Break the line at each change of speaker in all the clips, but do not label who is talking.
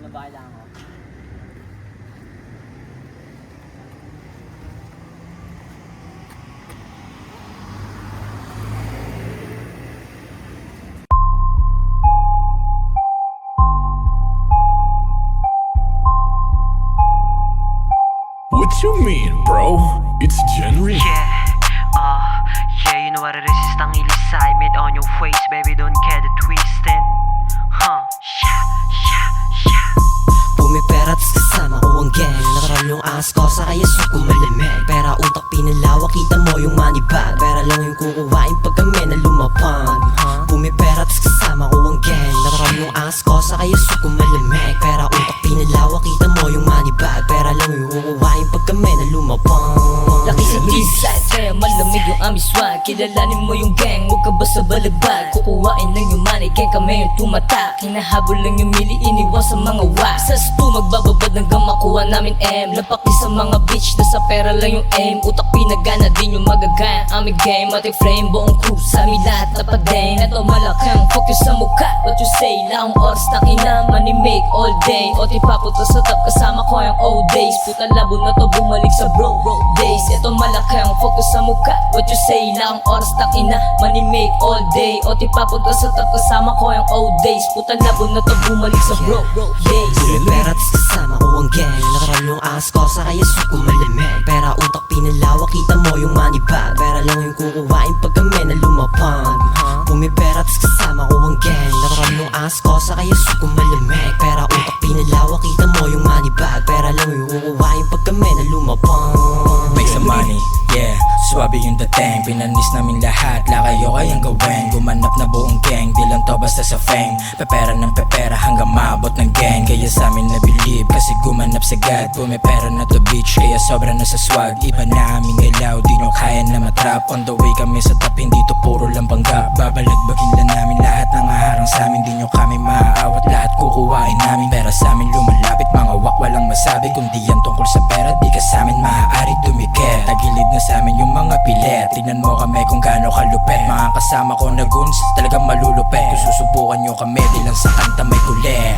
Ano ba kailangan ko?
What you mean, bro? It's Jenry.
Yeah, you know what it is. It's tangili side mid on your face, baby, don't get it twisted.
Pumipera tas kasama ko ang gang. Natural yung angas ko sa kaya suko malamig. Pera utak pinalawa, kita mo yung money bag. Pera lang yung kukuhain pag kami na lumapag. Pumipera tas kasama ko ang gang. Natural yung angas ko sa kaya suko malamig. Pera utak pinalawa, kita mo yung money bag. Pera lang yung kukuhain pag kami na lumapag.
Laki sa eastside, kaya malamig yung aming swag. Kilalanin mo yung gang, huwag ka basta balagbag. Kukuhain lang yung money, gang kami yung tumatak. Hinahabol lang yung mili, iniwas sa mga wak. Sa stu, magbababad hanggang makuha namin M. Lapaki sa mga bitch, nasa pera lang yung aim. Utak pinagana din yung magagaya. Aming game, matik flame, buong crew sa amin lahat tapat din. Ito malaking focus sa mukha, what you say? Laong oras na ina, money make all day. O di papunta sa top, kasama ko yung old days. Puta labo na to, bumalik sa bro days. Ito malaking focus sa mukha, what you say? Laong oras na ina, money make all day. O di papunta sa top, kasama ko yung old days. Puta labo na to, bumalik sa bro days.
Pera tas kasama ko ang gang. Natural yung angas ko sa kaya suko malamig. Pera utak pinalawa, kita mo yung money bag. Pera lang yung kukuhain pag kami na lumapag. Pumipera tas kasama ko ang gang. Natural yung angas ko sa kaya suko malamig. Pera utak pinalawa, kita mo yung money bag. Pera lang yung kukuhain pag kami na lumapag.
Make some money, yeah, swabe yung dating. Pinanis namin lahat, la kayo kayang gawin. Gumanap na buong gang, di lang to basta sa fame. Pepera ng pepera hanggang maabot ng gang. Kaya sa amin na-believe, kasi gumanap sa God. Pumipera na to bitch, kaya sobra na sa swag. Iba na aming galaw, di nyo kaya na matrap. On the way kami sa top, hindi to puro lang panggap. Babalagbagin lang namin lahat ng haharang sa amin. Di nyo kami maaawat, lahat kukuhain namin. Pera sa amin lumalapit, mga wak walang masabi. Kundi yan tungkol sa pera, di ka sa amin maaari dumikit. Tagilid na sa amin yung mga pilet. Tingnan mo kami kung gaano kalupet. Mga kasama ko na goons, talagang malulupet. Kung susubukan nyo kami, di lang sa kanta may kulit.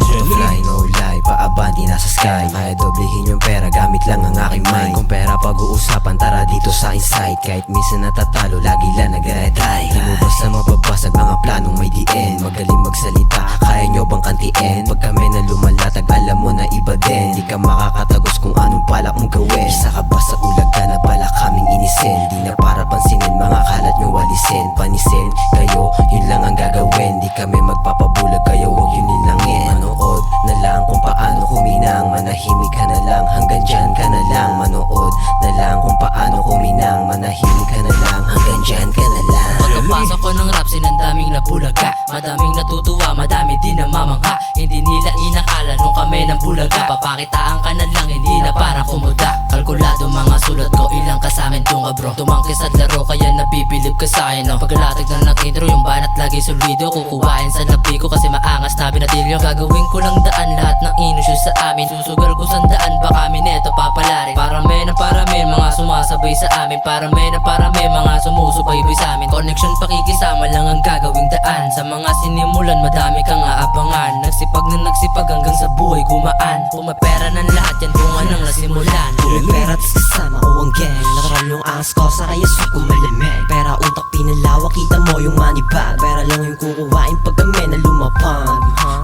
No fly, no lie, paabanti nasa sky. Kaya doblehin yung pera, gamit lang ang aking mind. Kung pera pag-uusapan, tara dito sa inside. Kahit minsan natatalo, lagi lang nag-retry. Di mo basta mababasag mga planong may DN. Magaling magsalita, kaya nyo bang kantiin? Pag kami na lumalatag, alam mo na iba din. Di ka makakatagos kung anong balak mong gawin. Isa ka ba sa ulag ka na balak kaming inisin? Di na para pansinin, mga kalat nyo walisin. Panisin, kayo, yun lang ang gagawin. Di kami magpapabulag, kayo huwag yun nilangin. Manood na lang kung paano kuminang. Manahimik ka na lang, hanggang dyan ka na lang. Manood na lang kung paano kuminang. Manahimik ka na lang, hanggang dyan ka na lang.
Pagkapasok ko ng rap, sinandaming napulaga. Madaming natutuwa, madami din namamangha. Hindi nila inakala nung kami ng bulaga. Papakitaan ka na lang, hindi na parang kumuda. Kalkulado mga sulat ko, ilang kasamin dun ka bro. Tumangkis at laro, kaya nabibilib ka sa'kin no? Paglatig na nag-intro, yung banat lagi solido. Kukuhain sa labi ko kasi maangas na binatilyo. Gagawin ko lang daan lahat ng inusyo sa amin. Susugal ko sandaan, baka kami neto papalarin. Parami na parami, mga sumasabay sa amin. Parami na parami, mga sumusubaybay sa amin. Connection pakikisama lang ang gagawing daan. Sa mga sinimulan, madami kang aabangan. Nagsipag na nagsipag hanggang sa buhay gumaan. Pumapera ng lahat yan kung anong nasimulan.
Pera tas kasama ko ang gang. Natural yung angas ko sa kaya suko malamig. Pera utak pinalawa, kita mo yung money bag. Pera lang yung kukuhain pag kami na lumapag.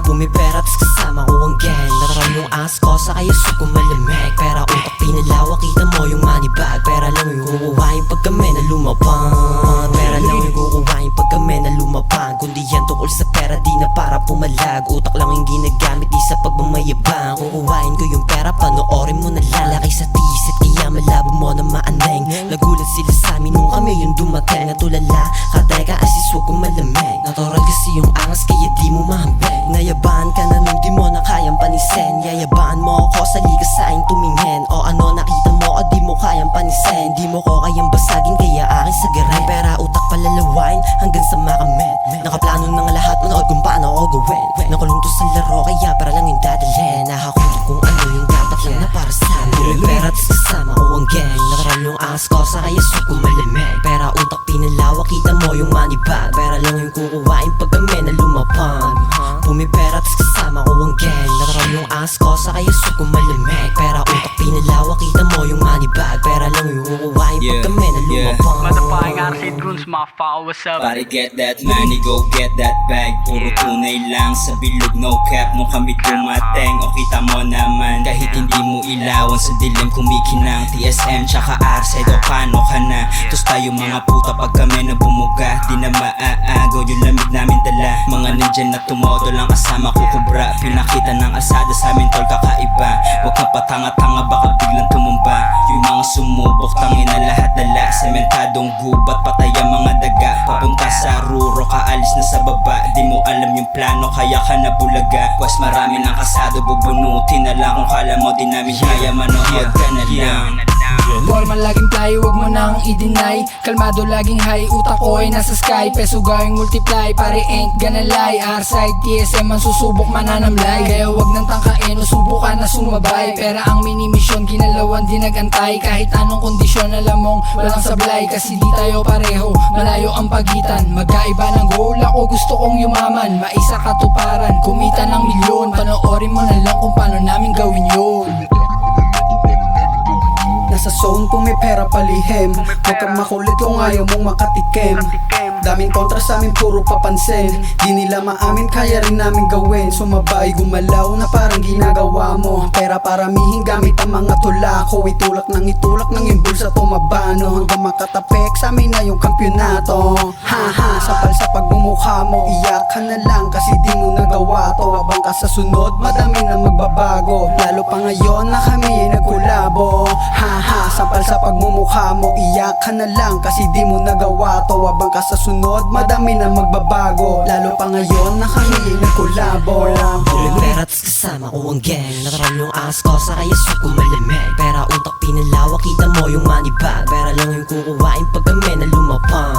Pumipera tas kasama ko ang gang. Natural yung angas ko sa kaya suko malamig. Pera utak pinalawa, kita mo yung money bag. Pera lang yung kukuhain pag kami na lumapag. Pera lang yung kukuhain pag kami na lumapag. Kundi yan tungkol sa pera, di na para pumalag. Utak lang yung ginagamit, di sa pagmamayabang. Kukuhain ko yung pera, panoorin mo na lang. Laki sa tisit, kaya malabo mo na maaneng. Nagulat sila sa amin nung kami yung dumating. Natulala, kateka asiswa ko malamig. Natural kasi yung angas, kaya di mo mahambeg. Nayabahan ka na nung di mo na kayang panisen. Yayabahan mo ako, sali ka sa'kin tumingin. O ano nakita mo, o di mo kayang panisen. Di mo ko kayang basagin, kaya akin sagarin. Pera utak palalawain, hanggang sa makamit. Nakaplano ng lahat, manood kung paano ako gawin. Nakulong to sa laro, kaya para lang yung dadalhin. Nakakunto kung ano yung dapat lang na para sa amin. Pera tas kasama ko ang gang. Natural yung angas ko sa kaya suko malamig. Pera utak pinalawa, kita mo yung money bag. Pera lang yung kukuhain pag kami na lumapag. Pumipera tas kasama ko ang gang. Natural yung ass ko sa kaya suko malamig. Pera utak pinalawak, kita mo yung money bag. Pera lang yung kukuhain pag kami na lumapang.
Motherfucking Arcade Goons, motherfucker, what's up?
Pare get that money, go get that bag. Puro tunay lang sa bilog, no cap. Nung kami dumateng, o kita mo naman. Kahit hindi mo ilawan sa dilim, kumikinang TSM tsaka Arcade, o paano ka na? Tos tayo mga puta pag kami na bumuga. Di na maaagaw yung lamig namin dala. Mga nandyan na tumodo lang kasama ko kubra. Pinakita ng asada sa amin tol kakaiba. Huwag kang patanga-tanga baka biglang tumumba. Yung mga sumubok tangin na lahat dala. Sementadong gubat patay ang mga daga. Papunta sa ruro kaalis na sa baba. Di mo alam yung plano kaya ka na bulaga. Pwes marami ng kasado bubunutin na lang. Kung kala mo di namin kaya manood ka na lang.
Ball man laging fly, wag mo nang i-deny. Kalmado laging high, utak ko ay nasa sky. Peso gawing multiply, pare ain't gonna lie. R-side, TSM ang susubok mananamlay. Kaya wag nang tangkain, subukan na sumabay. Pera ang mini-mission, ginalawan di nagantay. Kahit anong kondisyon, alam mong walang sablay. Kasi di tayo pareho, malayo ang pagitan. Magkaiba ng goal, ako gusto kong yumaman. Maisa katuparan, kumita ng milyon. Panoorin mo na lang kung paano namin gawin yun. Nasa zone kung may pera palihim. Huwag kang makulit kung ayaw mong makatikim. Daming kontra sa amin puro papansin. Di nila maamin kaya rin namin gawin. Sumabay gumalaw na parang ginagawa mo. Pera paramihin gamit ang mga tulako. Itulak ng yung bulsa tumabano. Hanggang makatapek sa amin na yung kampyonato. Haha, sapal sa pagmumukha mo. Iyak ka na lang kasi di mo nagawa to. Habang ka sa sunod madami na magbabago. Lalo pa ngayon na kami ay nagkulabo. Haha, sapal sa pagmumukha mo. Iyak ka na lang kasi di mo nagawa to. Habang ka sa sunod madami na magbabago. Lalo pa ngayon na kami ay nagkulabo.
May pera tas kasama ko ang gang. Natural yung ass ko sa kaya suko malamig. Pera utak pinalawak, kita mo yung money bag. Pera lang yung kukuhain pag kami na lumapang.